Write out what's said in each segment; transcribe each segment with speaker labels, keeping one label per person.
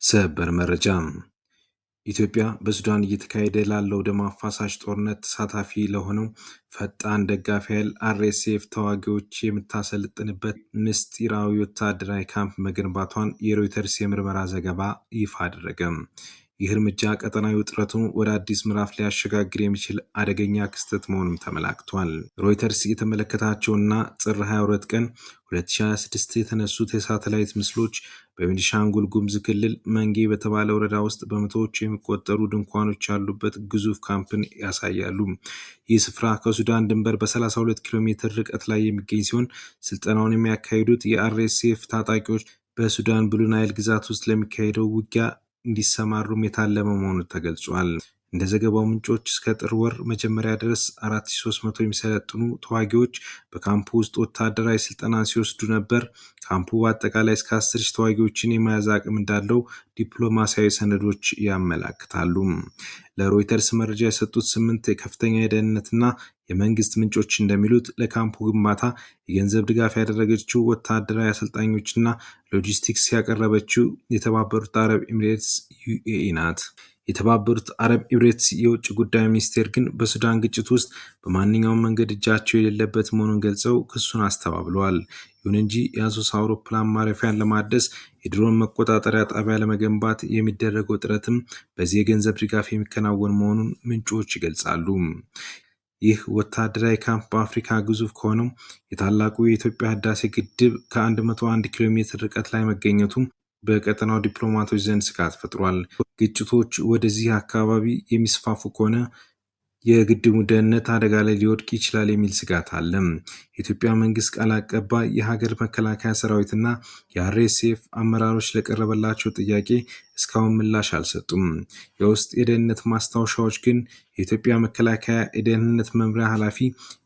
Speaker 1: ሰበር መረጃ ኢትዮጵያ በሱዳን እየተካሄደ ላለው ደም አፋሳሽ ጦርነት ተሳታፊ ለሆነው ፈጣን ደጋፊ ኃይል አርኤስኤፍ ተዋጊዎች የምታሰለጥንበት ምስጢራዊ ወታደራዊ ካምፕ መገንባቷን የሮይተርስ የምርመራ ዘገባ ይፋ አደረገ። ይህ እርምጃ ቀጠናዊ ውጥረቱን ወደ አዲስ ምዕራፍ ሊያሸጋግር የሚችል አደገኛ ክስተት መሆኑም ተመላክቷል። ሮይተርስ የተመለከታቸውና ጥር 22 ቀን 2026 የተነሱት የሳተላይት ምስሎች በቤኒሻንጉል ጉሙዝ ክልል መንጌ በተባለ ወረዳ ውስጥ በመቶዎች የሚቆጠሩ ድንኳኖች ያሉበት ግዙፍ ካምፕን ያሳያሉ። ይህ ስፍራ ከሱዳን ድንበር በ32 ኪሎ ሜትር ርቀት ላይ የሚገኝ ሲሆን ስልጠናውን የሚያካሂዱት የአርኤስኤፍ ታጣቂዎች በሱዳን ብሉ ናይል ግዛት ውስጥ ለሚካሄደው ውጊያ እንዲሰማሩም የታለመ መሆኑ ተገልጿል። እንደ ዘገባው ምንጮች እስከ ጥር ወር መጀመሪያ ድረስ 4300 የሚሰለጥኑ ተዋጊዎች በካምፑ ውስጥ ወታደራዊ ስልጠና ሲወስዱ ነበር። ካምፑ በአጠቃላይ እስከ 10,000 ተዋጊዎችን የመያዝ አቅም እንዳለው ዲፕሎማሲያዊ ሰነዶች ያመላክታሉ። ለሮይተርስ መረጃ የሰጡት 8 የከፍተኛ የደህንነትና የመንግስት ምንጮች እንደሚሉት ለካምፑ ግንባታ የገንዘብ ድጋፍ ያደረገችው ወታደራዊ አሰልጣኞችና ሎጂስቲክስ ያቀረበችው የተባበሩት አረብ ኤሚሬትስ ዩኤኢ ናት። የተባበሩት አረብ ኤሚሬትስ የውጭ ጉዳይ ሚኒስቴር ግን በሱዳን ግጭት ውስጥ በማንኛውም መንገድ እጃቸው የሌለበት መሆኑን ገልጸው ክሱን አስተባብለዋል። ይሁን እንጂ የአሶሳ አውሮፕላን ማረፊያን ለማደስ የድሮን መቆጣጠሪያ ጣቢያ ለመገንባት የሚደረገው ጥረትም በዚህ የገንዘብ ድጋፍ የሚከናወን መሆኑን ምንጮች ይገልጻሉ። ይህ ወታደራዊ ካምፕ በአፍሪካ ግዙፍ ከሆነው የታላቁ የኢትዮጵያ ህዳሴ ግድብ ከ101 ኪሎ ሜትር ርቀት ላይ መገኘቱም በቀጠናው ዲፕሎማቶች ዘንድ ስጋት ፈጥሯል። ግጭቶች ወደዚህ አካባቢ የሚስፋፉ ከሆነ የግድቡ ደህንነት አደጋ ላይ ሊወድቅ ይችላል የሚል ስጋት አለ። የኢትዮጵያ መንግስት ቃል አቀባይ የሀገር መከላከያ ሰራዊትና የአርኤስኤፍ አመራሮች ለቀረበላቸው ጥያቄ እስካሁን ምላሽ አልሰጡም። የውስጥ የደህንነት ማስታወሻዎች ግን የኢትዮጵያ መከላከያ የደህንነት መምሪያ ኃላፊ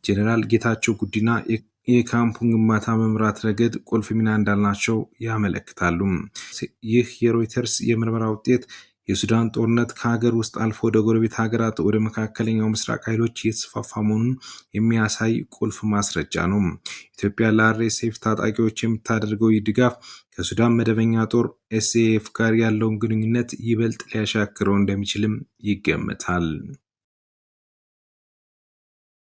Speaker 1: ጄኔራል ጌታቸው ጉዲና የካምፑን ግንባታ መምራት ረገድ ቁልፍ ሚና እንዳላቸው ያመለክታሉ። ይህ የሮይተርስ የምርመራ ውጤት የሱዳን ጦርነት ከሀገር ውስጥ አልፎ ወደ ጎረቤት ሀገራት ወደ መካከለኛው ምስራቅ ኃይሎች እየተስፋፋ መሆኑን የሚያሳይ ቁልፍ ማስረጃ ነው። ኢትዮጵያ ለአርኤስኤፍ ታጣቂዎች የምታደርገው ይህ ድጋፍ ከሱዳን መደበኛ ጦር ኤስኤኤፍ ጋር ያለውን ግንኙነት ይበልጥ ሊያሻክረው እንደሚችልም ይገመታል።